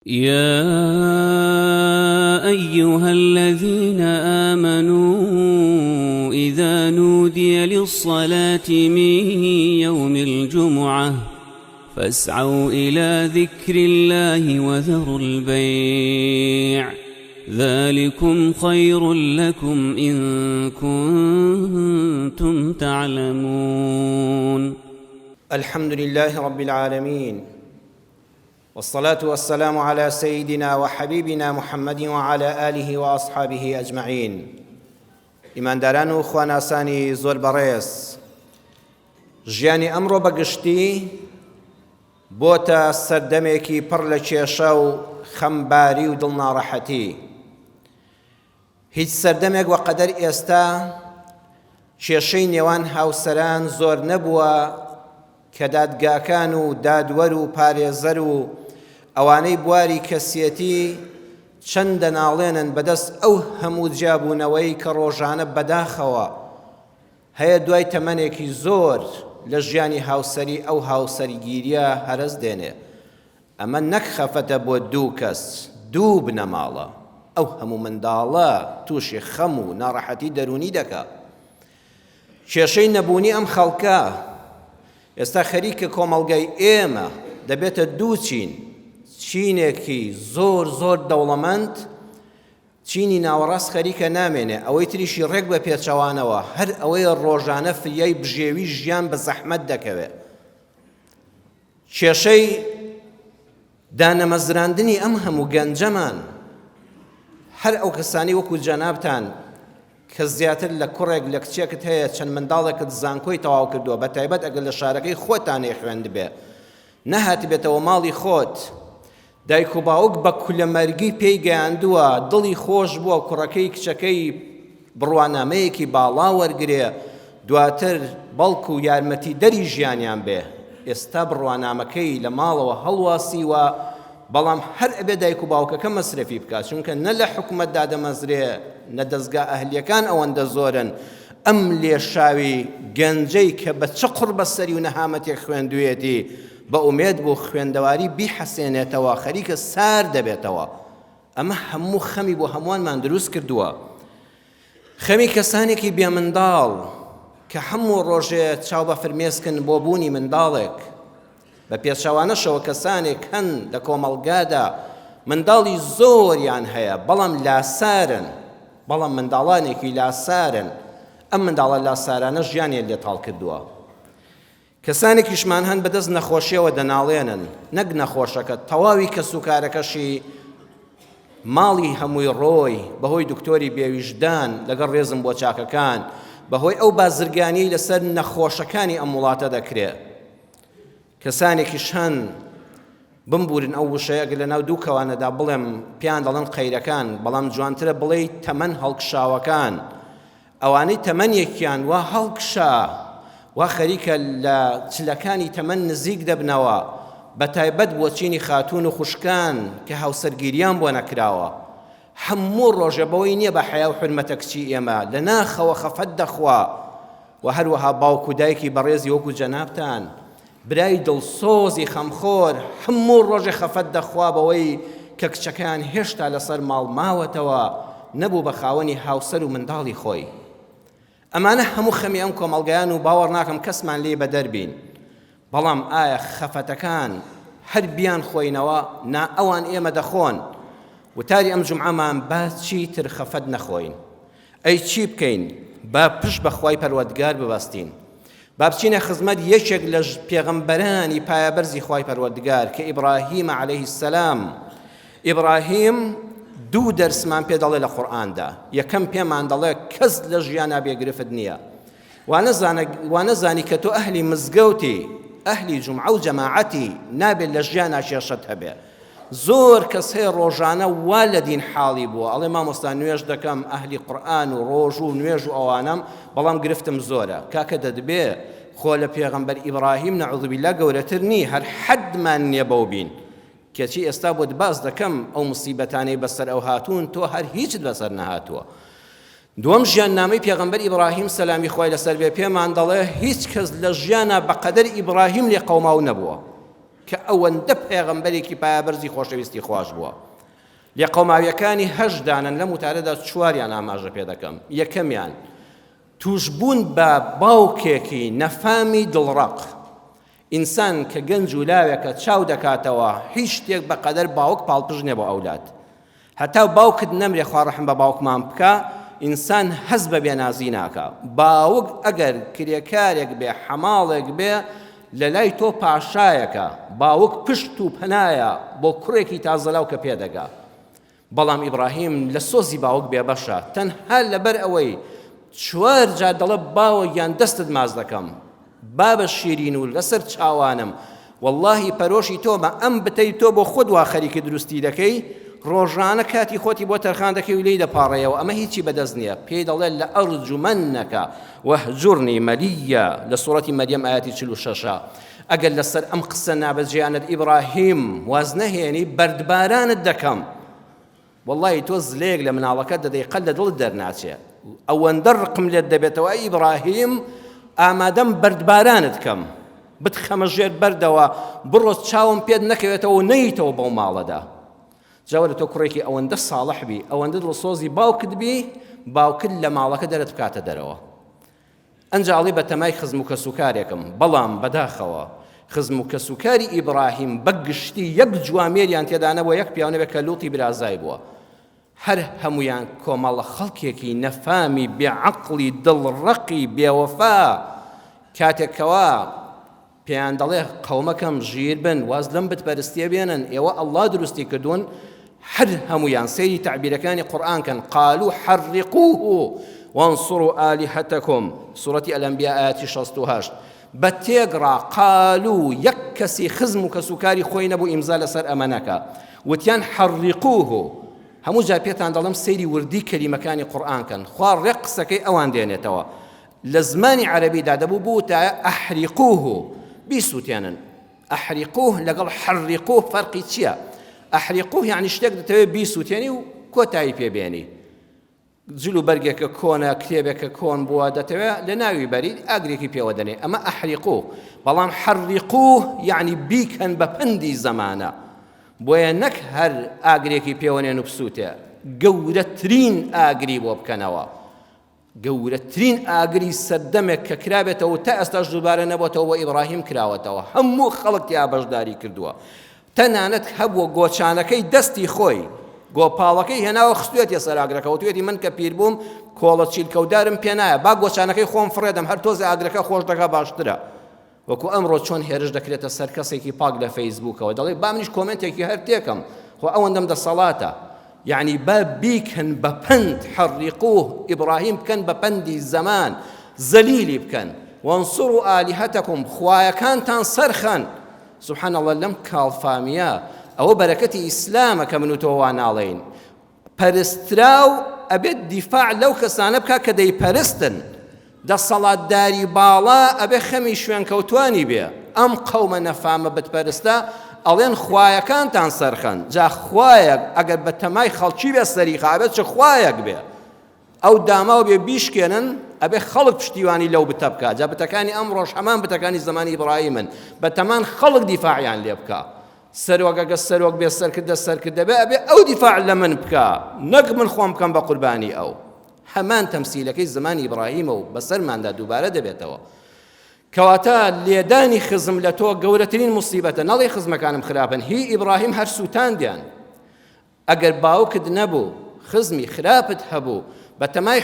يا أيها الذين آمنوا إذا نودي للصلاة من يوم الجمعة فاسعوا إلى ذكر الله وذروا البيع ذلكم خير لكم إن كنتم تعلمون. الحمد لله رب العالمين، والصلاة والسلام على سيدنا وحبيبنا محمد وعلى آله وأصحابه أجمعين. ئیمانداران و خواناسانی زۆر بەڕێز، ژیانی ئەمڕۆ بەگشتی بۆتە سەردەمێکی پڕ لە کێشە و خەمباری و دڵناڕەحەتی. هیچ سەردەمێک وەقەدەر ئێستا کێشەی نێوان هاوسەران زۆر نەبووە کە دادگاکان و دادوەر و پارێزەر و ئەوانەی بواری کەسیەتی چەندە ناڵێنن بەدەست ئەو هەموو جیابوونەوەی کە ڕۆژانە بەداخەوە هەیە دوای تەمەنێکی زۆر لە ژیانی هاوسەری ئەو هاوسەرگیریە هەرەس دێنێ. ئەمە نەک خەفەتە بۆ دوو کەس، دوو بنەماڵە، ئەو هەموو منداڵە تووشی خەم و ناڕەحەتی دەرونی دەکا. کێشەی نەبوونی ئەم خەڵکە ئێستا خەریکە کۆمەڵگەی ئێمە دەبێتە دوو چین، چینێکی زۆر زۆر دەوڵەمەند، چینی ناوەڕاست خەریکە نامێنێ، ئەوەی تریشی ڕێک بە پێچەوانەوە، هەر ئەوەی ڕۆژانە فریای بژێوی ژیان بە زەحمەت دەکەوێت. کێشەی دانەمەزراندنی ئەم هەموو گەنجەمان، هەر ئەو کەسانی وەکو جەنابتان کە زیاتر لە کوڕێک لە کچێکت هەیە چەند منداڵێکت زانکۆی تەواو کردووە، بە تایبەت ئەگەر لە شارەکەی خۆتانێ خوێند بێ، نەهات بێتەوە ماڵی خۆت، دایک و باوک بە کولەمەرگی پێی گەیاندووە، دڵی خۆش بووە کوڕەکەی کچەکەی بڕوانامەیەکی باڵا وەرگرێ، دواتر بەڵکو و یارمەتی دەری ژیانیان بێ. ئێستا بڕوانامەکەی لە ماڵەوە هەڵواسیوە، بەڵام هەر ئەبێ دایک و باوکەکە مەسرەفی بکات، چونکە نە لە حکومەتدا دەمەزرێ، نە دەستگا ئەهلیەکان ئەوەندە زۆرن. ئەم لێشاوی گەنجەی کە بە چقڕ بەسەری و نەهامەتێک خوێندوویەتی بە ئومێد بۆ خوێندەواری بیحەسێنێتەوە، خەریکە سار دەبێتەوە. ئەمە هەموو خەمی بۆ هەمووانمان دروست کردووە. خەمی کەسانێکی بێ منداڵ کە هەموو ڕۆژێ چاو بە فرمێسکن بۆ بوونی منداڵێک، بە پێچەوانەشەوە کەسانێک هەن لە کۆمەڵگادا منداڵی زۆریان هەیە بەڵام لاسارن، بەڵام منداڵانێکی لاسارن. ئەم منداڵە لاسارانە ژیانیان لێتاڵ کردووە. کەسانێکیشمان هەن بەدەست نەخۆشیەوە دەناڵێنن، نەک نەخۆشەکە، تەواوی کەسوکارەکەشی ماڵی هەمووی ڕۆی بەهۆی دکتۆری بێویژدان لەگەڵ ڕێزم بۆ چاکەکان، بەهۆی ئەو بازرگانی لەسەر نەخۆشەکانی ئەم وڵاتە دەکرێت. کەسانێکیش هەن بمبورن ئەو وشەیە ئەگەر لەناو دوو کەوانەدا بڵێم پیان دەڵێن قەیرەکان، بەڵام جوانترە بڵێ تەمەن هەڵکشاوەکان. ئەوانەی تەمەنێکیان وا هەڵکشا، وا خەریکە لە چلەکانی تەمەن نزیک دەبنەوە، بە تایبەت بۆ چینی خاتون و خوشکان کە هاوسەرگیریان بۆ نەکراوە. هەموو ڕۆژە بەوەی نییە بە حیا و حورمەتە کچی ئێمە لە ناخەوە خەفەت دەخوا. و هەروەها باوکو دایکی بەڕێزی وەکو جەنابتان، برای دڵسۆزی خەمخۆر هەموو ڕۆژێ خەفەت دەخوا بەوەی کە کچەکەیان هێشتا لەسەر ماڵ ماوەتەوە، نەبوو بە خاوەنی هاوسەر و منداڵی خۆی. ئەمانە هەموو خەمی ئەم کۆمەڵگەیان و باوەڕ ناکەم کەسمان لێ بەدەربین. بەڵام ئایا خەفەتەکان هەر بیان خۆینەوە نا ئەوان ئێمە دەخۆن؟ وتاری ئەم جومعەمان با چیتر خەفەت نەخۆین. ئەی چی بکەین؟ با پشت بە خوای پەروەردگار ببەستین، با بچینە خزمەت یەکێک لە پێغەمبەرانی پایەبەرزی خوای پەروەردگار کە ئیبراهیم عەلەیهی السەلام. ئیبراهیم دوو دەرسمان پێ دەڵێ لە قورئاندا. یەکەم پێمان دەڵێ کەس لە ژیانە بێگرفت نییە، وانەزانی کە تۆ ئەهلی مزگەوتی، ئەهلی جومعە و جەماعەتی، نابێت لە ژیانە کێشەت هەبێ. زۆر کەس هەیە ڕۆژانە وا لە دین حاڵی بووە، ئەڵێ مامۆستا نوێژ دەکەم، ئەهلی قورئان و ڕۆژ و نوێژ و ئەوانەم، بەڵام گرفتم زۆرە. کاکە دەدبێ خۆ لە پێغەمبەر ئیبراهیم نەعوذ بالله گەورەتر نی، هەر حەدمان نییە بەو بین. کەچی ئێستا بۆت باس دەکەم ئەو مصیبەتانەی بەسەر ئەو هاتوون، تۆ هەر هیچت بەسەر نەهاتووە. دووەم ژیاننامەی پێغەمبەر ئیبراهیم سەلامی خوای لەسەر بێ پێمان دەڵێ هیچ کەس لە ژیانە بەقەدەر ئیبراهیم لێ قەوماو نەبووە. کە ئەوەندە پێغەمبەرێکی پایابەرزی خۆشەویستی خواش بووە. لێ قەوماویەکانی هەشدانن لەم وتارەدا چواریان ئاماژە پێ دەکەم. یەکەمیان توشبوون بە باوکێکی نەفامی دڵڕەق. ئینسان کە گەنج و لاوێکە چاو دەکاتەوە هیچ شتێک بەقەدەر باوک پاڵپژ نییە بۆ ئەولاد. هەتا باوکت نەمرێ خوا ڕەحم بە باوکمان بکە، ئینسان هەز بە بێنازی ناکە. باوک ئەگەر کرێکارێک بێ حەماڵێک بێ لە لای تۆ پاشایەکە، باوک پشت و پەنایە بۆ کوڕێکی تازەلاو کە پێدەگا. بەڵام ئیبراهیم لە سۆزی باوک بێبەشە، تەنها لەبەر ئەوەی 4 جار دەڵێ باوە یان دەستت ماز دەکەم، بابە شیرین و لەسەر چاوانم، واللهی پەرۆشی تۆمە، ئەم بتەی تۆ بۆ خۆت وا خەریکی دروستی دەکەی، ڕۆژانە کاتی خۆتی بۆ تەرخان دەکەی و لێی دەپاڕێەوە، ئەمە هیچی بەدەست نییە. پێی دەڵێت لە ئەرجومەنەکە وەهجورنی مەلیە لە سوڕەتی مەریەم ئاەتی 46. ئەگەر لەسەر ئەم قسە نابەجیانت ئیبراهیم واز نەهێنی بەردبارانت دەکەم. واللهی تۆ زلێک لە مناڵەکەت دەدەی قەت لە دڵت دەرناچێ، ئەوەندە ڕقم لێت دەبێتەوە ئیبراهیم ئامادەم بەردبارانت کەم، بتخەمە ژێر بەردەوە بڕۆ چاوم پێت نەکەوێتەوە و نەیتەوە بەو ماڵەدا. جاوەرە تۆ کوڕێکی ئەوەندە ساڵح بی، ئەوەندە دڵسۆزی باوکت بی، باوکت لە ماڵەکە دەرت بکاتە دەرەوە. ئەنجاڵی بە تەمای خزم و کەسوکارێکم، بەڵام بەداخەوە خزم و کەسوکاری ئیبراهیم بەگشتی یەک جوامێریان تێدا نەبووە، یەک پیاوە کە لوتی برازای بووە. هەر هەمویان کۆمەڵە خەڵکێکی نەفامی بێعەقڵی دڵڕەقی بێوەفا، کاتێکەوە پێیان دەڵێ قەومەکەم ژیر بن، واز لەم بتپەرستیە بێنن، ئێوە ئەڵڵا دروستی کردوون، هەر هەمویان سەیری تەعبیرەکانی قورئان کەن. قالوا حرقوه وانصروا آلهتكم سوڕەتی ئەلەنبیا ئاەتی 68. بە تێگڕا قالوا یەک کەسی خزم و کەسوکاری خۆی نەبوو ئیمزا لەسەر ئەمەنەکە، وتیان حرقوه. هەموو جا پێتان دەڵێم سەیری وردی کەلیمەکانی قورئان کەن، خوا ڕێک قسەکەی ئەوان دێنێتەوە. لە زمانی عەرەبیدا دەبوو بووتە ئەحریقوه، بیسووتێنن. ئەحریقوه لەگەڵ حەرریقوه فەرقی چییە؟ ئەحریقوه یعنی شتێک دەتەوێت بیسووتێنی و کۆتایی پێبێنی. جلو و بەرگێکە کۆنە، کتێبێکە کۆن بووە، دەتەوێت لە ناوی بەری ئاگرێکی پێوە دەنێ، ئەمە ئەحریقوه. بەڵام حەرریقوه یعنی بیکەن بە پندی زەمانە، بۆیە نەک هەر ئاگرێکی پێوەنێن و بسووتێ، گەورەترین ئاگری بۆ بکەنەوە، گەورەترین ئاگری سەردەمێک کە کرابێتەوە تا ئێستاش دووبارە نەبووەتەوە بۆ ئیبراهیم کراوەتەوە، هەموو خەڵک تیا بەشداری کردووە. تەنانەت هەبووە گۆچانەکەی دەستی خۆی، گۆپاڵەکەی هێناوە خستوێتی سەر ئاگرەکە، وتوێتی من کە پیر بووم کۆڵە چیلکەودارم پێ نایە، با گۆچانەکەی خۆم فڕێدەم، هەر تۆزی ئاگرەکە خۆش دەکا باشترە. وەکو ئەمڕۆ چۆن هێرش دەکرێتە سەر کەسێکی پاک لە فەیسبووکەوە، دەڵێ با منیش کۆمنتێکی هەر تێکەم، خۆ ئەوەندەم دەسەڵاتە. یعنی با بیکەن بە پند، حەرریقوه ئیبراهیم بکەن بە پەندی زەمان، زەلیلی بکەن. وانصروا آلهتكم خوایەکانتان سەرخەن. سبحان الله، لەم کاڵفامیە ئەوە بەرەکەتی ئیسلامە کە من و تۆ وا ناڵێین. پەرستراو ئەبێت دیفاع لەو کەسانە بکە کە دەیپەرستن، دەسەڵاتداری باڵا ئەبێ خەمی شوێنکەوتوانی بێ. ئەم قەومە نەفامە بتپەرستە ئەڵێن خوایەکانتان سەرخەن. جا خوایەک ئەگەر بە تەمای خەڵکی بێ سەریخە، ئەبێت چ خوایەک بێ، ئەو داماو بێ بیشکێنن، ئەبێ خەڵک پشتیوانی لەو بتە بکە. جا بتەکانی ئەمڕۆژ هەمان بتەکانی زمانی ئیبراهیمن، بە تەمان خەڵک دیفاعیان لێ بکە. سەرۆکەگە سەرۆک بێ سەرکردە سەرکردە بێ، ئەبێ ئەو دیفاع لە من بکە، نەک من خۆم بکەم بە قوربانی ئەو. هەمان تەمسیلەکەی زمانی ئیبراهیمە و بەسەرماندا دووبارە دەبێتەوە. کەواتە لێدانی خزم لە تۆ گەورەترین موسیبەتە. نەڵێ خزمەکانم خراپن، هی ئیبراهیم هەر سووتاندیان. ئەگەر باوکت نەبوو، خزمی خراپت هەبوو، بە تەمای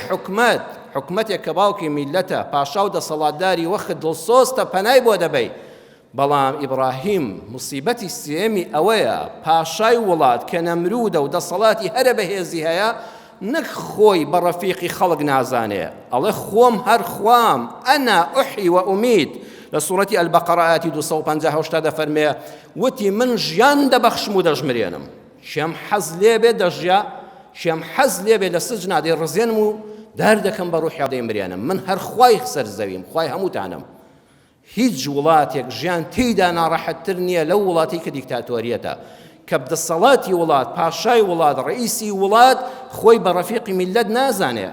حکومەتێک کە باوکی میلەتە، پاشا و دەسەڵاتداری وەخت دڵسۆزتە، پەنای بۆ دەبەی. بەڵام ئیبراهیم موسیبەتی سێمی ئەوەیە، پاشای وڵات کە نەمرودە و دەسەڵاتی هەرە بەهێزی هەیە، نەک خۆی بە ڕەفیقی خەڵک نازانێ، ئەڵێ خۆم هەر خوام، ئەنا ئوحی و ئومید. لە سوڕەتی ئەلبەقەرە ئاەتی 258 دەفەرمێ، وتی من ژیان دەبەخشم و دەژمرێنم، شێم حەز لێ بێ دەژیا، شێم حەز لێ بێ لە سجنا دەیڕزێنم و دار دەکەم بە ڕوحیا دەیمرێنم. من هەر خوای سەر زەویم، خوای هەمووتانم. هیچ وڵاتێک ژیان تێیدا ناڕەحەتتر نییە لەو وڵاتی کە دیکتاتۆریەتە، کە بدەسەڵاتی وڵات، پاشای وڵات، ڕئیسی وڵات خۆی بە ڕەفیقی میلەت نازانێ،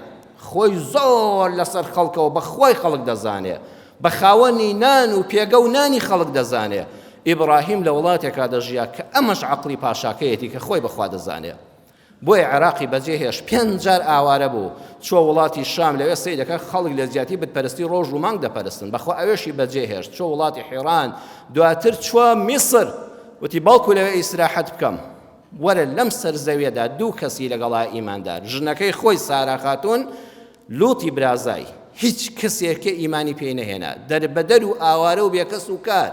خۆی زۆر لەسەر خەڵکەوە بە خۆی خەڵک دەزانێ، بە خاوەنی نان و پێگە و نانی خەڵک دەزانێ. ئیبراهیم لە وڵاتێکا دەژیا کە ئەمەش عەقڵی پاشاکەیەتی کە خۆی بەخوا دەزانێ. بۆیە عێراقی بەجێهێش 5 جار ئاوارە بوو چۆ وڵاتی شام لەوێ سەی دەکات خەڵک لە زیاتی بتپەرستی ڕۆژ و مانگ دەپەرستن بەخوا ئەوێشی بەجێهێشت چۆ وڵاتی حێران دواتر چوە میسر وتی باوکو لەوێ ئیسراحەت بکەم وەرە لەم سەرزەویەدا 2 کەسی لەگەڵا ئیماندار ژنەکەی خۆی سارا خاتون لوتی برازای هیچ کەسێکە ئیمانی پێی نەهێنا دەربەدەر و ئاوارە و بێکەس و کار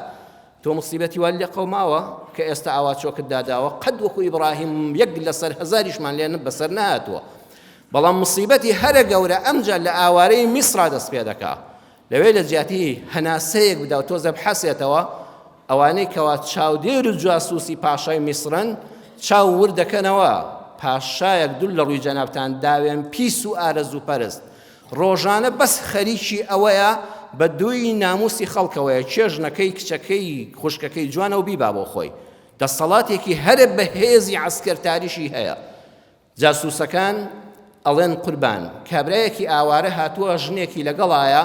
تۆ مصیبەتی وال لێ قەوماوە کە ئێستا ئاوا چۆکت داداوە قەد وەکو ئیبراهیم 1 لەسەر 1000مان لێن بەسەر نهاتووە بەڵام مصیبەتی هەرە گەورە ئەمجا لە ئاوارەی میسرا دەست پێ دەکا لەوێ لە جیاتی هەناسەیەک بدا و تۆزە بحەسێتەوە ئەوانەی کەوا چاودێر و جواسوسی پاشای میسرن چاو وردەکەنەوە پاشایەک دوول لە ڕووی جەنابتان داوێن پیس و ئارەزوو پەرست ڕۆژانە بەس خەریکی ئەوەیە بە دووی ناموسی خەڵکەوەیە چێژنەکەی کچەکەی خوشکەکەی جوانە و بیبا بۆ خۆی دەسەڵاتێکی هەرە بەهێزی عەسکەرتاریشی هەیە جاسووسەکان ئەڵێن قوربان کابرایەکی ئاوارە هاتووە ژنێکی لەگەڵایە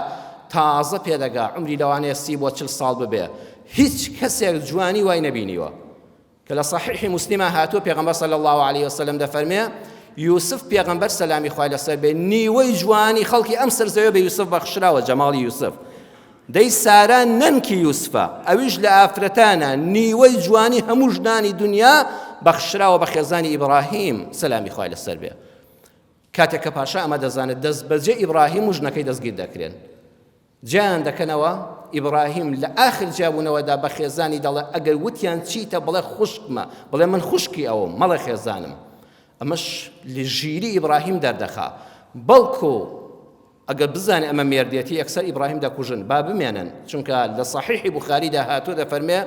تازە پێدەگا عمری لەوانەیە 30 بۆ 40 ساڵ ببێ هیچ کەسێک جوانی وای نەبینیوە کە لە صحیحی مسلمە هاتووە پێغەمبەر صلی الله عليه وسلم دەفەرمێ یوسف پێغەمبەر سەلامی خوای لەسەر بێ نیوەی جوانی خەڵکی ئەم سەرزەویە بە یوسف بەخشراوە جەماڵی یوسف دەی سارا نەنکی یوسفە ئەویش لە ئافرەتانە نیوەی جوانی هەموو ژنانی دنیا بەخشراوە بە خێزانی ئیبراهیم سەلامی خوای لەسەر بێ کاتێک کە پاشا ئەمە دەزانێت دەست بەجێ ئیبراهیم و ژنەکەی دەستگیر دەکرێن جیان دەکەنەوە ئیبراهیم لە ئاخر جیابوونەوەدا بە خێزانی دەڵێ ئەگەر وتیان چیتە بڵێ خوشکمە بڵێ من خوشکی ئەوم مەڵێ خێزانم ئەمەش لە ژیری ئیبراهیم دەردەخا بەڵکو ئەگەر بزانێ ئەمە مێردێتی یەکسەر ئیبراهیم دەکوژن با بمێنن چونکە لە صحیحی بوخاریدا هاتووە دەفەرمێ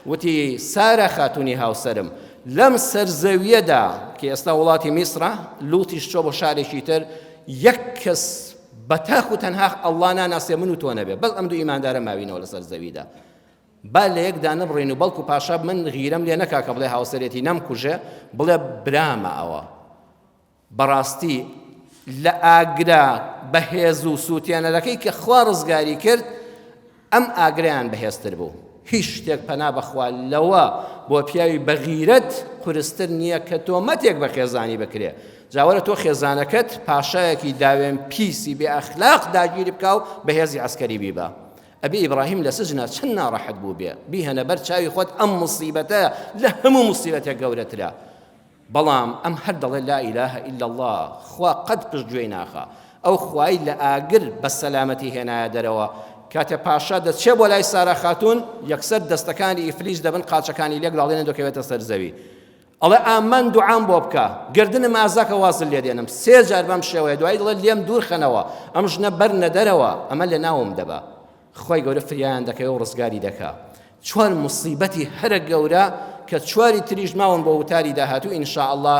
وتی سارا خاتونی هاوسەرم لەم سەرزەویەدا کە ئێستا وڵاتی میسرە لوتیش چۆ بۆ شارێکی تر یەک کەس بەتاخ و تەنها ئەڵڵا ناناسێ من و تۆ نەبێ بەڵ ئەم دوو ئیماندارە ماوینەوە لەسەر زەویدا با لە یەکدا نبڕین و بەڵکو پاشا من غیرەم لێ نەکا کە بڵێ هاوسەرێتی نەمکوژێ بڵێ برامە ئەوە بەڕاستی لە ئاگرا بەهێز و سووتێنەرەکەی کە خوا ڕزگاری کرد ئەم ئاگریان بەهێزتر بوو هیچ شتێک پەنا بەخوا لەوە بۆ پیاوی بەغیرەت قورستر نییە کە تۆمەتێک بە خێزانی بکرێ جاوەرە تۆ خێزانەکەت پاشایەکی داوێن پیسی بێ ئەخلاق داگیری بکە و بەهێزی عەسکەری بیبە ئەبێ ئیبراهیم لە سجنە چەند ناڕەحەت بوو بێ بیهەنە بەر چاوی خۆت ئەم مصیبەتە لە هەموو مصیبەتێک گەورەترە بەڵام ئەم هەر دەڵێ لا ئیلاهە ئیلا الله خوا قەت پشتگوێی ناخا ئەو خوای لە ئاگر بە سەلامەتی هێنایە دەرەوە کاتێ پاشا دەچێ بۆ لای سارا خاتون یەکسەر دەستەکانی ئیفلیس دەبن قاچەکانی لێک داڵێنە دۆکەوێتە سەر زەوی ئەڵێ ئامەن دوعام بۆ بکە گردنم ئازاکە وازل لێ دێنم 3 جار بەم شێوەیە دوای دڵێ لێم دوور خەنەوە ئەم ژنە بەرنە دەرەوە ئەمە لە ناوم دەبا خۆی گەورە فریایان دەکەی و ڕزگاری دەکا چوار مصیبەتی هەرە گەورە کە چواری تریش ماون بۆ وتاری داهاتوو ئینشاء الله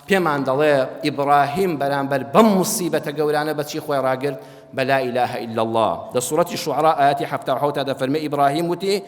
پێمان دەڵێ ئیبراهیم بەرامبەر بەم مصیبەتە گەورانە بەچی خۆی ڕاگرت بلا إله إلا الله ده سورة الشعراء آيات حفتة وحوتة ده فرمي إبراهيم وتي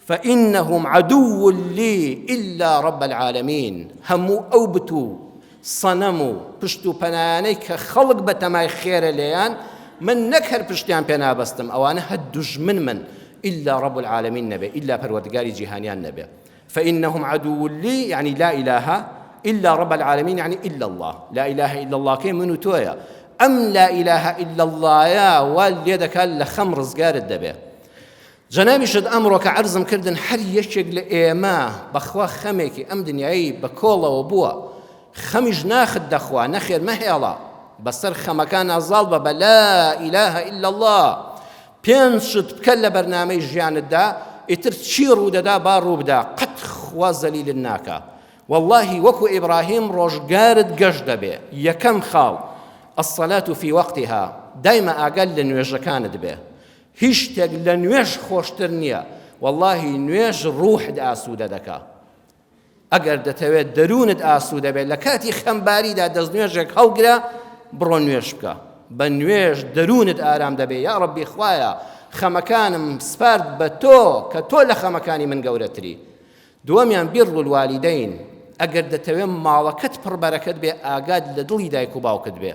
فإنهم عدو لي إلا رب العالمين همو أوبتو صنمو پشتو پنانيك خلق بتماي خير ليان من نكهر پشتيان پنا بستم أوانا هدوش من إلا رب العالمين نبي إلا پروردگاري جهانيان نبي فإنهم عدو لي يعني لا إله إلا رب العالمين يعني إلا الله لا إله إلا الله كي منو تويا أم لا إله إلا الله يا واليدك لخم رزقار الدبي جنابي شد أمرك عرضم كردن حر يشق لإيما بخوا خميكي أم دنياي بكولا وبوا خمج ناخد دخوا نخير ما هي الله بسر خمكان الظالبة بلا إله إلا الله بينشد بكل برنامج جيان الدا اترتشيرو دا بارو بدا قد خوا زليل الناكا والله وكو إبراهيم روشقارد قجد بي يكم خال الصلاة في وقتها دايما أقل نويج كانت به هشتاق لنويج خوشترنيا والله نويج روح دا أسودة دكا أقر دتويت درونت أسودة به لكاتي خمباري دا دز نويجك هوقرا برو نويج بكا بنويج درونت آرام دبي يا ربي خوايا خمكانم سبارد بتو كتو لخمكاني من قورتري دواميان بر الوالدين أقر دتويت مالكت بربركت به آقاد لدلي دايكو باوكت به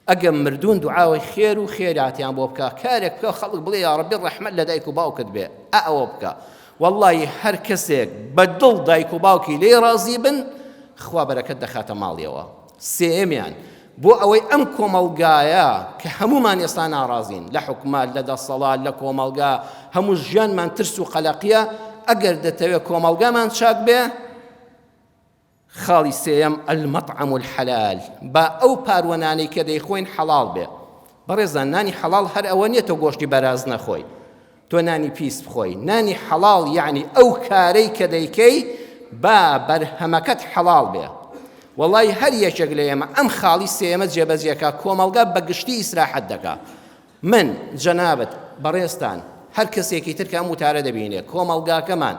ئەگەم مردوون دوعاوی خێر و خێراتیان بۆ بکە کارێک بکە خەڵک بڵێ یا ڕەبی ڕەحمەت لە دایک و باوکت بێ ئەوە بکە والله هەر کەسێک بە دڵ دایک و باوکی لێ ڕازی بن خوا بەرەکەت دەخاتە ماڵیەوە. سێمیان بۆ ئەوەی ئەم کۆمەڵگایە کە هەمومان ئێستا ناڕازین لە حکومات لە دەسەڵات لە کۆمەڵگا هەموو ژیانمان ترس و قەلەقیە، ئەگەر دەتەوێت کۆمەڵگامان چاک بێ خاڵی سێیەم المەطعم الحەلال، با ئەو پاروەنانەی کە دەیخۆین حەڵاڵ بێ. بەڕێزان نانی حەڵاڵ هەر ئەوە نییە تۆ گۆشتی بەراز نەخۆی، تۆ نانی پیس بخۆی. نانی حەڵاڵ یعنی ئەو کارەی کە دەیکەی با بەرهەمەکەت حەڵاڵ بێ. وەڵی هەر یەکێک لە ئێمە ئەم خاڵی سێمە جێبەجێکە کۆمەڵگا بەگشتی ئیسراحەت دەکا. من جەنابەت بەڕێستان هەر کەسێکی تر کە ئەم وتارە دەبینێ کۆمەڵگاکەمان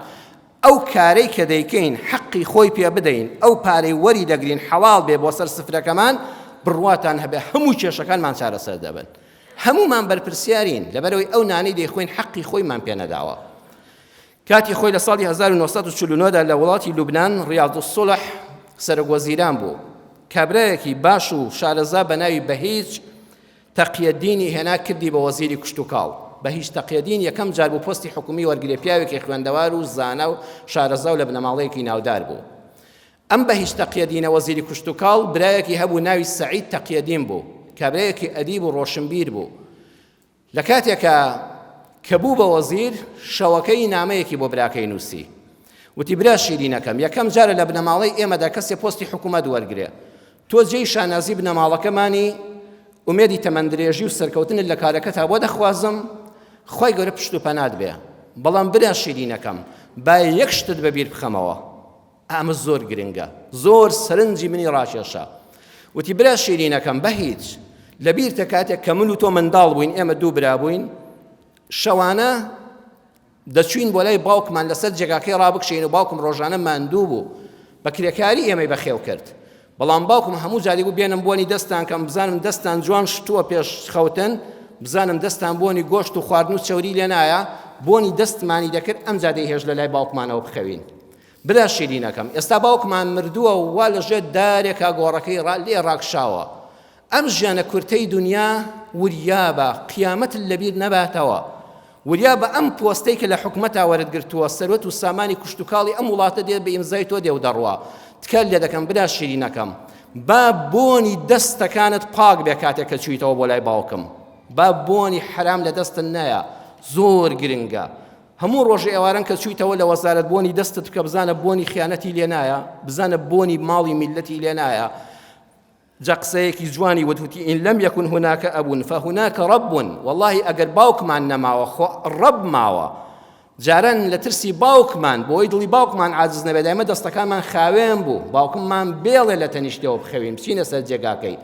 ئەو کارەی کە دەیکەین حەقی خۆی پێ بدەین، ئەو پارەی وەری دەگرین حەڵاڵ بێ بۆ سەر سفرەکەمان، بڕواتان هەبێ هەموو کێشەکانمان چارەسەر دەبن. هەمومان بەرپرسیارین لەبەرەوەی ئەو نانەی دەیخۆین حەقی خۆیمان پێ نەداوە. کاتی خۆی لە ساڵی 1949دا لە وڵاتی لوبنان ڕیاض الصلح سەرۆکوەزیران بوو. کابرایەکی باش و شارەزا بە ناوی بەهیج تەقیەدینی هێنا کردی بە وەزیری کوشت و کاڵ. بەهیج تەقیەدین یەکەم جار بوو پۆستی حکومی وەرگرێ، پیاوێکی خوێندەوار و زانا و شارەزا و لە بنەماڵەیەکی ناودار بوو. ئەم بەهیج تەقیەدینە وەزیری کوشت و کاڵ برایەکی هەبوو ناوی سەعید تەقیەدین بوو، کابرایەکی ئەدیب و ڕۆشنبیر بوو. لە کاتێکە کە بوو بە وەزیر شەوەکەی نامەیەکی بۆ براکەی نووسی، وتی برا شیرینەکەم یەکەم جارە لە بنەماڵەی ئێمەدا کەسێ پۆستی حکومەت وەرگرێ، تۆ جێی شانازی بنەماڵەکەمانی ئومێدی تەمەندرێژی و سەرکەوتنت لە کارەکەتا بۆ دەخوازم، خۆی گەورە پشت و پەنات بێ، بەڵام برا شیرینەکەم با یەک شتت بەبیر بخەمەوە، ئەمە زۆر گرنگە، زۆر سەرنجی منی ڕاکێشە. وتی برا شیرینەکەم بە هیچ لەبیرتە کاتێک کە من و تۆ منداڵ بووین، ئێمە دوو برا بووین، شەوانە دەچوین بۆ لای باوکمان لەسەر جێگاکەی ڕابکشین و باوکم ڕۆژانە ماندوو بوو بە کرێکاری ئێمەی بەخێو کرد، بەڵام باوکم هەموو جاری بوو بێنم بۆنی دەستان کەم بزانم دەستان جوان شتووە پێش خەوتن، بزانم دەستان بۆنی گۆشت و خواردن و چەوری لێ نایە، بۆنی دەستمانی دەکرد ئەم جادەی هێژ لە لای باوکمانەوە بخەوین. برا شیرینەکەم ئێستا باوکمان مردووە و وا لەژێر دارێکا گۆڕەکەی لێ ڕاکشاوە. ئەم ژیانە کورتەی دنیا وریابە قیامەت لەبیر نەباتەوە، وریا بە ئەم پۆستەی کە لە حکومەتا وەرگرتووە سەروەت و سامانی کوشت و کاڵی ئەم وڵاتە دێت بە ئیمزای تۆ دێ و دەڕوا. تکال لێ دەکەم برا شیرینەکەم با بۆنی دەستەکانت پاک بێ کاتێک کە چوویتەوە بۆ لای باوکم، با بۆنی حرام لە دەستت نایە، زۆر گرنگە. هەموو ڕۆژی ئێوارن کە چوویتەوە لە وەزارەت بۆنی دەستت بکە بزانە بۆنی خیانەتی لێ نایە، بزانە بۆنی ماڵی میلەتی لێ نایە. جا قسەیەکی جوانی وتوتی ئین لەم یەکن هوناکە ئەبوون فەهوناکە ڕەبون، وەڵڵاهی ئەگەر باوکمان نەماوە خۆ ڕەب ماوە. جاران لە ترسی باوکمان بۆی دڵی باوکمان عاجز نەبێت ئێمە دەستەکانمان خاوێن بوو، باوکمان بێڵێ لە تەنیشتەوە بخەویم بچینە سەر جێگاکەی.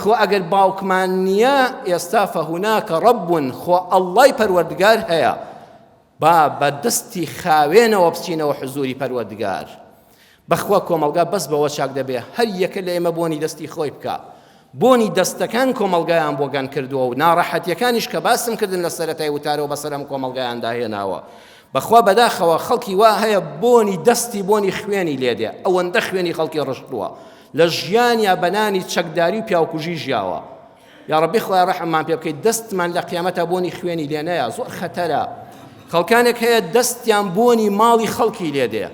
خۆ ئەگەر باوکمان نییە ئێستا فەهوناکە ڕەبون، خۆ ئەڵڵای پەروەردگار هەیە، با بە دەستی خاوێنەوە بچینەوە حزوری پەروەردگار. بەخوا کۆمەڵگا بەس بەوە چاک دەبێ هەر یەکە لە ئێمە بۆنی دەستی خۆی بکە. بۆنی دەستەکان کۆمەڵگایان بۆگان کردووە و ناڕەحەتیەکانیش کە باسم کردن لە سەرەتای وتارەوە بەسەرم کۆمەڵگایان داهێناوە. بەخوا بەداخەوە خەڵکی وا هەیە بۆنی دەستی بۆنی خوێنی لێدێ، ئەوەندە خوێنی خەڵکی ڕشتووە لە ژیانیا بەنانی چەکداری و پیاوکوژی ژیاوە. یا ڕەبی خوای ڕەحممان پێ بکەیت دەستمان لە قیامەتە بۆنی خوێنی لێ نەیە، زۆر خەتەرە. خەڵکانێک هەیە دەستیان بۆنی ماڵی خەڵکی لێدێ،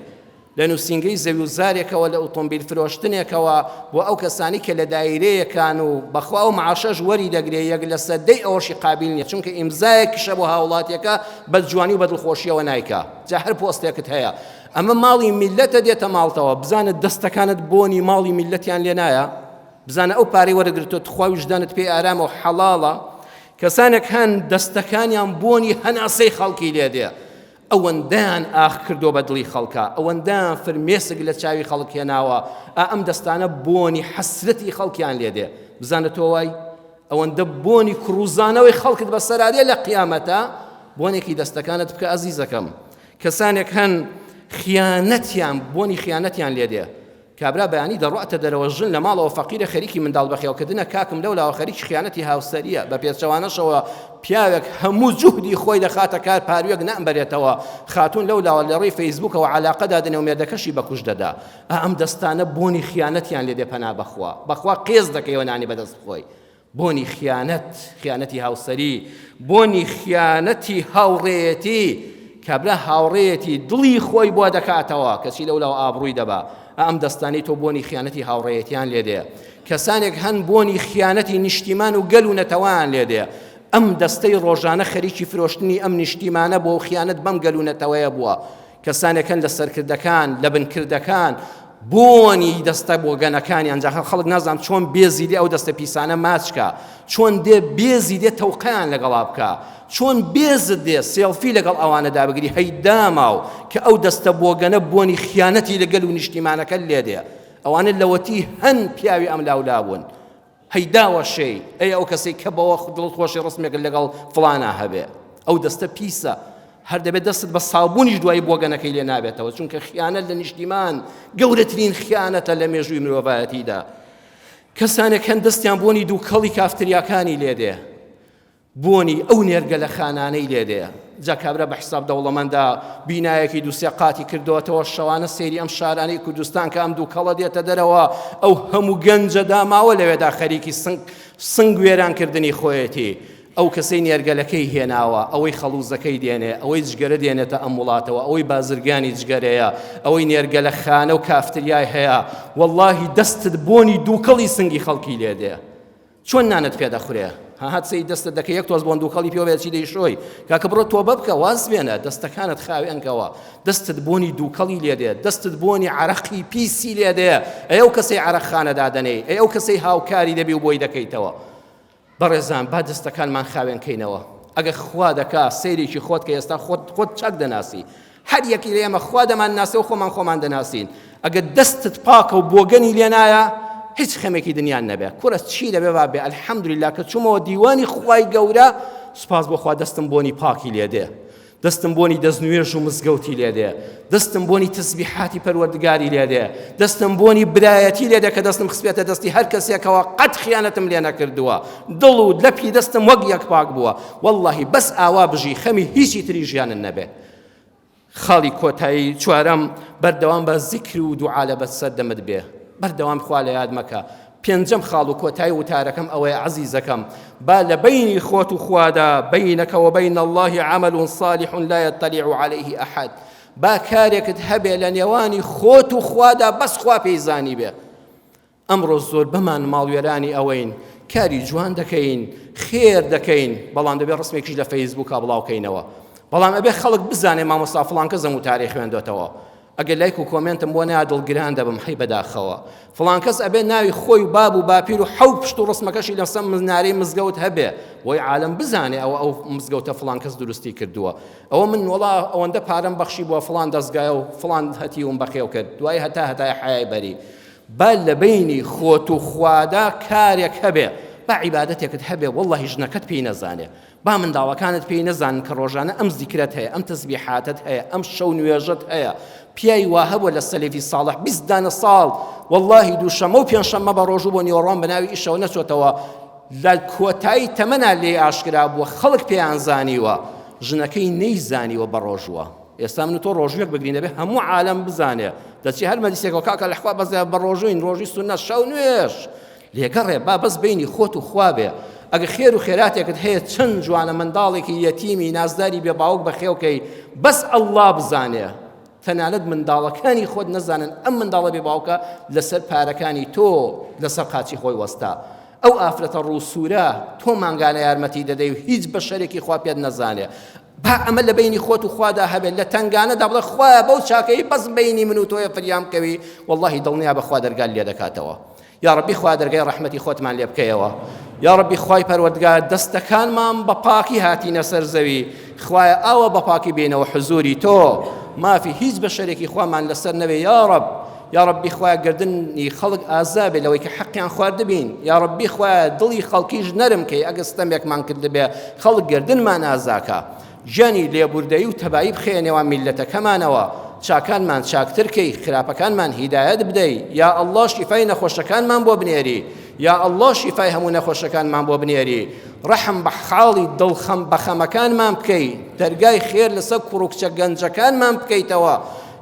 لە نووسینگەی زەوی و زارێکەوە لە ئۆتۆمبیل فرۆشتنێکەوە بۆ ئەو کەسانی کە لە دایرەیەکان و بەخوا و معاشەش وەری دەگرێ، یەک لە سەدەی ئەوەشی قابل نییە، چونکە ئیمزایەکیشە بۆ هاوڵاتیەکە بە جوانی و بە دڵخۆشیەوە نایکا، جا هەر پۆستێکت هەیە. ئەمە ماڵی میلەتە دێتە ماڵتەوە، بزانت دەستەکانت بۆنی ماڵی میلەتیان لێ نایە، بزانە ئەو پارەی وەرەگرتووە تخوا وجدانت پێی ئارامە و حەڵاڵە. کەسانێک هەن دەستەکانیان بۆنی هەناسەی خەڵکی لێدێ، ئەوەندەیان ئاخ کردو بە دڵی خەڵکە، ئەوەندەیان فرمێسک لە چاوی خەڵک هێناوە، ئەم دەستانە بۆنی حەسرەتی خەڵکیان لێدێ. بزانە تۆ وای ئەوەندە بۆنی کڕوزانەوەی خەڵکت بەسەرادێ لە قیامەتە، بۆنێکی دەستەکانت بکە ئەزیزەکەم. کەسانێک هەن خیانەتیان بۆنی خیانەتیان لێدێ، کابرا بەیانی دەڕواتە دەرەوە ژن لە ماڵەوە فەقیرە خەریکی منداڵ بەخێوکردنە کاکم لەولاوە خەریکی خیانەتی هاوسەریە، بە پێچەوانەشەوە پیاوێک هەموو جوهدی خۆی دەخاتە کار پاروێک نەمبەرێتەوە، خاتون لەولاوە لە ڕێی فەیسبوکەوە عەلاقەدا دەنێ و مێردەکەشی بەکوش دەدا. ئەم دەستانە بۆنی خیانەتیان لێدێ پەنا بەخوا، بەخوا قێز دەکەیەوە نانی بەدەست خۆی. بۆنی خیانەت، خیانەتی هاوسەری، بۆنی خیانەتی هاوڕێیەتی، کابرا هاوڕێیەتی دڵی خۆی بۆ دەکاتەوە کەچی لەولاو ئابڕووی دەبا ئەم دەستانی تۆ بۆنی خیانەتی هاوڕێیەتیان لێدێ کەسانێک هەن بۆنی خیانەتی نیشتیمان و گەل و نەتەوایان لێدێ ئەم دەستەی ڕۆژانە خەریکی فرۆشتنی ئەم نیشتیمانە بۆ خیانەت بەم گەل و نەتەوەیە بووە کەسانێکن لە سەرکردەکان لە بنکردەکان بۆنی دەستە بۆگەنەکانیان جا خەڵک نازانم چۆن بێزی دێ ئەو دەستە پیسانە ماچکە چۆن دێ بێزی دێ تەوقەیان لەگەڵا بکە چۆن بێزت دێ سێڵفی لەگەڵ ئەوانەدا بگری هەیداماو کە ئەو دەستە بۆگەنە بۆنی خیانەتی لەگەل و نیشتیمانەکە لێدێ ئەوانە لەوەتی هەن پیاوی ئەم لاولا بوون هەیداوە شەی ئەو کەسێک کە بەوە دڵخۆشی ڕسمێک لەگەڵ فڵانە هەبێ ئەو دەستە پیسە هەر دەبێت دەستت بە سابوونیش دوای بۆگەنەکەی لێ نابێتەوە چونکە خیانەت لە نیشتیمان گەورەترین خیانەتە لە مێژووی مرۆڤایەتیدا کەسانێک هەن دەستیان بۆنی دووکەڵی کافتریاکانی لێدێ بۆنی ئەو نێرگە لە خانانەی لێدێ جا کابرا بە حساب دەوڵەمەندا بینایەکی دووسێ قاتی کردوەتەوە شەوانە سەیری ئەم شارانەی کوردستان کە ئەم دووکەڵە دێتە دەرەوە ئەو هەموو گەنجە داماوە لەوێدا خەریکی سنگ وێرانکردنی خۆیەتی ئەو کەسەی نێرگەلەکەی هێناوە ئەوەی خەڵوزەکەی دێنێ ئەوەی جگەرە دێنێتە ئەم وڵاتەوە ئەوەی بازرگانی جگەرەیە ئەوەی نێرگەلە خانە و کافتریای هەیە وەڵڵاهی دەستت بۆنی دووکەڵی سنگی خەڵکی لێدێ چۆن نانت پێدەخورێ هاتسەی دەستت دەکە یەک تۆز بۆن دووکەڵی پێوێتی دەیشۆی کاکە بڕۆ تۆبە بکە واز بێنە دەستەکانت خاوێنکەوە دەستت بۆنی دووکەڵی لێدێ دەستت بۆنی عەرەقی پیسی لێدێ ئەو کەسەی عەرەقخانە دادەنێ ئەو کەسەی هاوکاری دەبی و بۆی دەکەیتەوە بەڕێزان با دەستەکانمان خاوێنکەینەوە ئەگە خوا دەکا سەیرێکی خۆت کە ئێستا خۆت چەک دەناسی هەر یەکی لە ئێمە خوا دەمان ناسێ و خۆمان دەناسین ئەگە دەستت پاکە و بۆگەنی لێ نایە هیچ خەمێکی دنیان نەبێ کورە چی دەبێ با بێ ئەلحەمدولیلا کە چوومەوە دیوانی خوای گەورە سوپاس بۆ خوا دەستم بۆنی پاکی لێدێ دەستم بۆنی دەستنوێژ و مزگەوتی لێدێ دەستم بۆنی تەسبیحاتی پەروەردگاری لێدێ دەستم بۆنی برایەتی لێدێ کە دەستم خسپێتە دەستی هەر کەسێکەوە قەت خیانەتم لێ نەکردووە دڵ و لەپی دەستم وەک یەک پاک بووە وەڵڵاهی بەس ئاوا بژی خەمی هیچی تری ژیانن نەبێ خاڵی کۆتایی چوارەم بەردەوام بە زیکر و دوعا لە بەسەر دەمت بێ بەردەوام خوا لە یاد مەکە پێنجەم خاڵ و کۆتایی وتارەکەم ئەوەیە عەزیزەکەم با لە بەینی خۆت و خوادا بەینەکە و بەین الله عمل صالح لا يطلع عليه أحد با کارێکت هەبێ لە نێوانی خۆت و خوادا بەس خوا پێیزانی بێ ئەمڕۆ زۆر بەمان ماڵوێرانی ئەوەین کاری جوان دەکەین خێر دەکەین بەڵام دەبێت ڕسمێکیش لە فەیسبووکا بڵاوکەینەوە بەڵام ئەبێ خەڵک بزانێ مامۆستا فڵان کەس زەموو تاریخ خوێندوێتەوە ئەگەر لایک و کۆمنتم بۆ نیا دڵگران دەبم حی بەداخەوە فڵان کەس ئەبێ ناوی خۆی و باب و باپیر و حەوت پشت و ڕسمەکەشی لەسەر نارەی مزگەوت هەبێ بۆی عالم بزانێ ئەو مزگەوتە فڵان کەس دروستی کردووە ئەوە من وەڵا ئەوەندە پارەم بەخشی بووە فڵان دەستگایە و فڵان هەتیوم بەخێو کرد دوای هەتای حیای بەری با لە بەینی خۆت و خوادا کارێک هەبێ با عیبادەتێکت هەبێ وەڵڵاهی ژنەکەت پێی نەزانێ با منداڵەکانت پێی نەزانن کە ڕۆژانە ئەم زیکرەت هەیە ئەم تەسبیحاتت هەیە ئەم شەو نوێژت هەیە پیای وا هەبووە لە سەلەفی ساڵح 20 دانە ساڵ وەڵڵاهی دووشەمە و پێنجشەممە بە ڕۆژوو بۆ نیوەڕۆن بەناوی ئیشەوە نەچۆتەوە لە کۆتایی تەمەنا لێ ئاشکرا بووە خەڵک پێیان زانیوە ژنەکەی نەیزانیوە بە ڕۆژووە ئێستا من تۆ ڕۆژوێک بگرینە بێ هەموو عالەم بزانێ دەچی هەر مەدیسێکەوە کاکە لەخوا بەزای بە ڕۆژوین ڕۆژی سونە شەو نوێژ لێگەڕێ با بەس بینی خۆت و خوا بێ ئەگە خێر و خێراتێکت هەیە چەند جوانە منداڵێکی یەتیمی نازداری بێ باوک بەخێوکەی بەس ئەڵڵا بزانێ تەنانەت منداڵەکانی خۆت نەزانن ئەم منداڵە بێ باوکە لەسەر پارەکانی تۆ لەسەر قاچی خۆی وەستا ئەو ئافرەتە ڕووسورە تۆ مانگانە یارمەتی دەدەی و هیچ بەشەرێکی خوا پێت نەزانێ با ئەمە لە بینی خۆت و خوادا هەبێت لە تنگانەدا بڵێ خوایە بەو چاکەی بەس بینی من و تۆیە فریام کەوی وەڵڵاهی دڵنیا بەخوا دەرگال لێ دەکاتەوە یا ڕەبی خوا دەرگای ڕەحمەتی خۆتمان لێ بکەیەوە یا ڕەبی خوای پەروەردگار دەستەکانمان بە پاکی هاتینە سەر زەوی خوایە ئاوە بە پاکی بینەوە حزوری تۆ مافی هیچ بەشەرێکی خوامان لەسەر نەبێ یا ڕەب یا ڕەبی خوایە گردنی خەڵک ئازابێ لەوەی کە حەقیان خواردبین یا ڕەبی خوایە دڵی خەڵکیش نەرم کەی ئەگە ستەمێکمان کردبێ خەڵک گردنمان ئازاکە ژیانی لێبوردەیی و تەبایی بخێنێوە میلەتەکەمانەوە چاکانمان چاکترکەی خراپەکانمان هیدایەت بدەی یا ئەڵڵا شیفای نەخۆشەکانمان بۆ بنێری یا ئەڵڵا شیفای هەموو نەخۆشەکانمان بۆ بنێری ڕەحم بە حاڵی دڵخەم بەخەمەکانمان بکەی دەرگای خێر لەسەر کوڕکچە گەنجەکانمان بکەیتەوە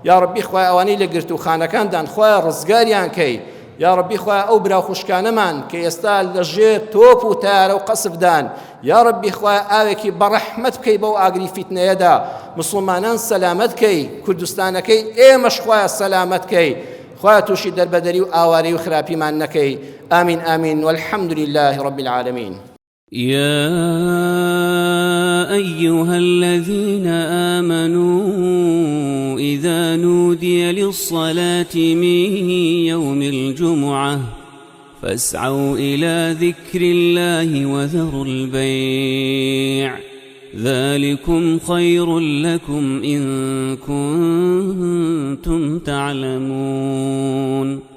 یا ڕەبی خوای ئەوانەی لە گرتوخانەکاندان خوای ڕزگاریان کەی یا ڕەبی خوا ئەو براو خوشکانەمان کە ئێستا لەژێر تۆپ و تارە و قەسفدان یا ڕەبی خوا ئاوێکی بەڕەحمەت بکەی بەو ئاگری فیتنەیەدا مسلمانان سەلامەت کەی کوردستانەکەی ئێمەش خوایە سەلامەت کەی خوایە تووشی دەربەدەری و ئاوارەی و خراپیمان نەکەی آمین آمین والحمد لله رب العالمين. يا أيها الذين آمنوا إذا نودي للصلاة من يوم الجمعة فاسعوا إلى ذكر الله وذروا البيع ذلكم خير لكم إن كنتم تعلمون.